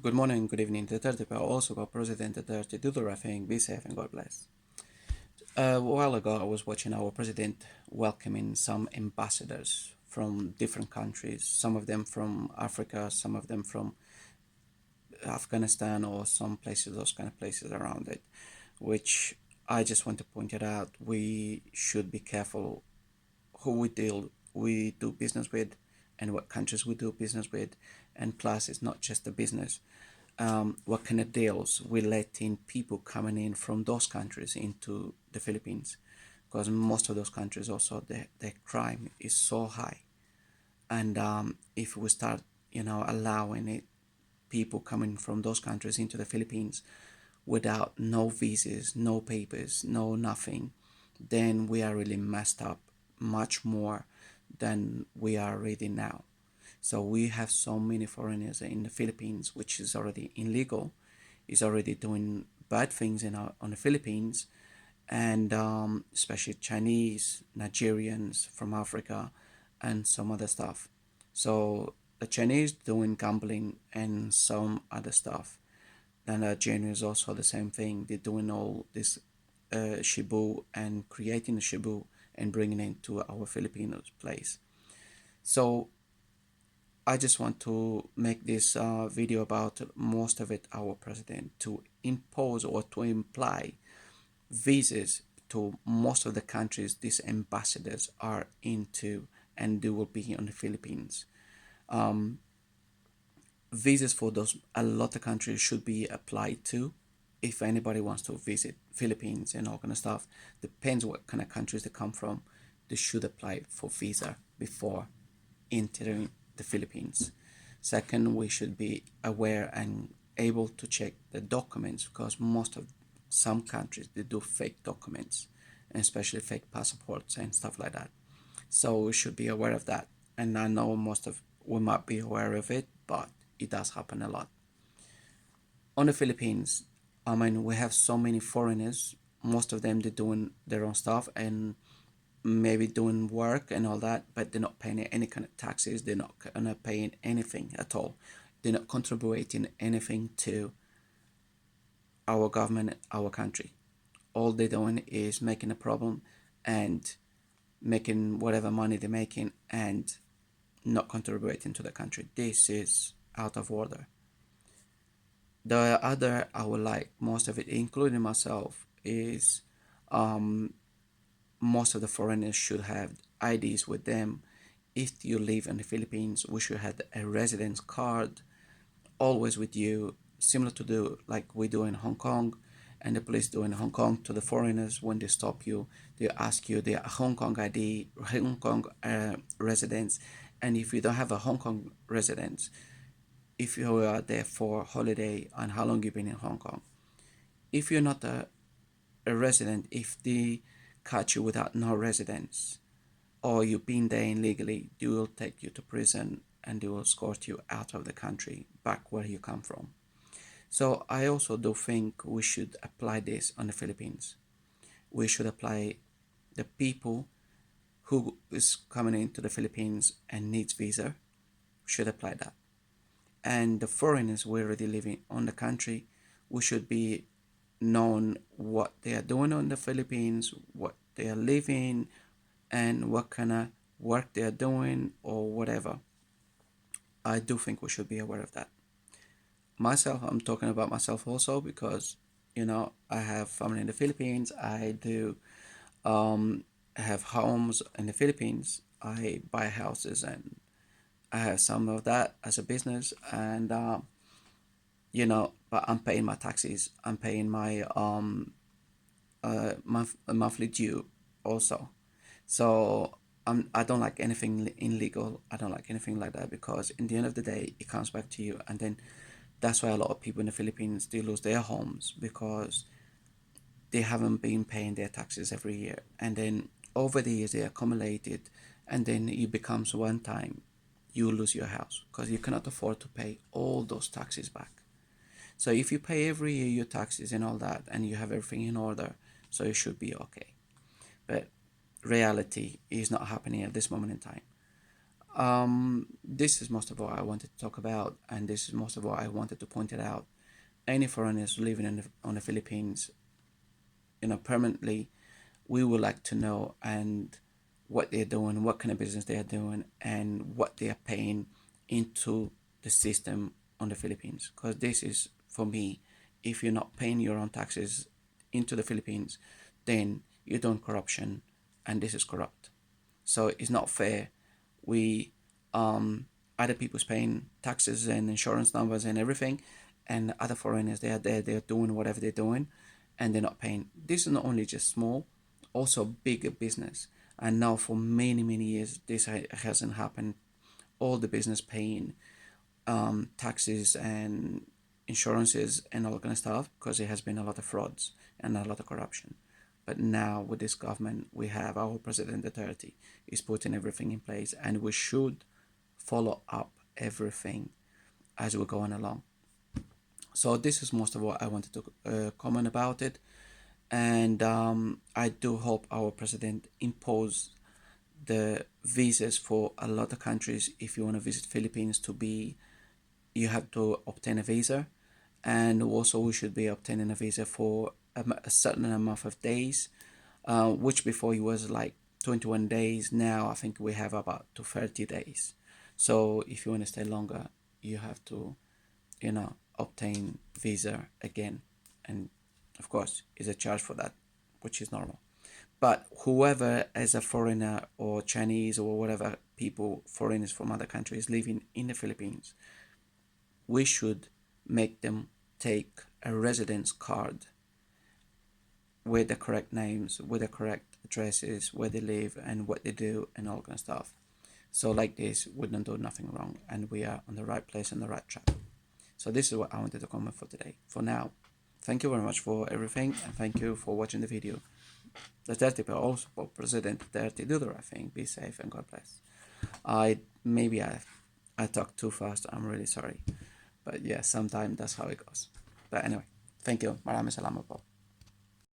Good morning, good evening, Duterte, but also about President Duterte. Do the right thing, be safe, and God bless. A while ago, I was watching our president welcoming some ambassadors from different countries, some of them from Africa, some of them from Afghanistan, or some places, those kind of places around it, which I just want to point it out. We should be careful who we do business with and what countries we do business with, and plus it's not just the business. What kind of deals we let in people coming in from those countries into the Philippines, because most of those countries also the crime is so high. And if we start allowing it people coming from those countries into the Philippines without no visas, no papers, no nothing, then we are really messed up much more than we are already now. So we have so many foreigners in the Philippines, which is already illegal, is already doing bad things on the Philippines, and especially Chinese, Nigerians from Africa, and some other stuff. So the Chinese doing gambling and some other stuff. And the Nigerians also the same thing. They're doing all this Shibu and creating the Shibu and bringing it to our Filipinos place. So I just want to make this video about most of it our president to impose or to imply visas to most of the countries these ambassadors are into, and they will be on the Philippines. Um, Visas for those a lot of countries should be applied to if anybody wants to visit Philippines and all kind of stuff. Depends what kind of countries they come from. They should apply for visa before entering the Philippines. Second, we should be aware and able to check the documents, because most of some countries they do fake documents, and especially fake passports and stuff like that. So we should be aware of that. And I know most of we might be aware of it, but it does happen a lot. On the Philippines, I mean, we have so many foreigners. Most of them they're doing their own stuff and maybe doing work and all that, but they're not paying any kind of taxes. They're not paying anything at all. They're not contributing anything to our government, our country. All they're doing is making a problem and making whatever money they're making and not contributing to the country. This is out of order. The other I would like most of it, including myself, is um, most of the foreigners should have IDs with them. If you live in the Philippines, we should have a residence card always with you, similar to the like we do in Hong Kong, and the police do in Hong Kong to the foreigners when they stop you. They ask you their Hong Kong ID, Hong Kong residence, and if you don't have a Hong Kong residence, if you are there for holiday and how long you've been in Hong Kong. If you're not a resident, if they catch you without no residence or you've been there illegally, they will take you to prison and they will escort you out of the country back where you come from. So I also do think we should apply this on the Philippines. We should apply the people who is coming into the Philippines and needs visa should apply that. And the foreigners who are already living on the country, we should be known what they are doing on the Philippines, what they are living, and what kind of work they are doing or whatever. I do think we should be aware of that. Myself, I'm talking about myself also because I have family in the Philippines. I do have homes in the Philippines. I buy houses and I have some of that as a business, and but I'm paying my taxes. I'm paying my monthly due also. So I don't like anything illegal. I don't like anything like that, because in the end of the day, it comes back to you, and then that's why a lot of people in the Philippines they lose their homes because they haven't been paying their taxes every year, and then over the years they accumulated, and then it becomes one time you lose your house because you cannot afford to pay all those taxes back. So if you pay every year your taxes and all that, and you have everything in order, so it should be okay. But reality is not happening at this moment in time. This is most of all I wanted to talk about, and this is most of all I wanted to point it out. Any foreigners living on the Philippines, permanently, we would like to know and what they're doing, what kind of business they are doing, and what they are paying into the system on the Philippines. Because this is, for me, if you're not paying your own taxes into the Philippines, then you're doing corruption, and this is corrupt. So it's not fair. We Other people's paying taxes and insurance numbers and everything, and other foreigners, they are there, they're doing whatever they're doing, and they're not paying. This is not only just small, also bigger business. And now for many years this hasn't happened. All the business paying taxes and insurances and all that kind of stuff, because there has been a lot of frauds and a lot of corruption. But now with this government, we have our president Duterte is putting everything in place, and we should follow up everything as we're going along. So this is most of what I wanted to comment about it, and I do hope our president impose the visas for a lot of countries. If you want to visit Philippines, to be you have to obtain a visa, and also we should be obtaining a visa for a certain amount of days, which before it was like 21 days. Now I think we have about to 30 days. So if you want to stay longer, you have to, obtain visa again, and of course is a charge for that, which is normal. But whoever as a foreigner or Chinese or whatever people, foreigners from other countries living in the Philippines, we should make them take a residence card with the correct names, with the correct addresses, where they live and what they do and all kind of stuff. So like this, we don't do nothing wrong, and we are on the right place and the right track. So this is what I wanted to comment for today. For now, thank you very much for everything, and thank you for watching the video. Duterte, but also for President Duterte, do the right thing, be safe, and God bless. Maybe I talked too fast. I'm really sorry, but yeah, sometimes that's how it goes. But anyway, thank you. Maraming salamat po.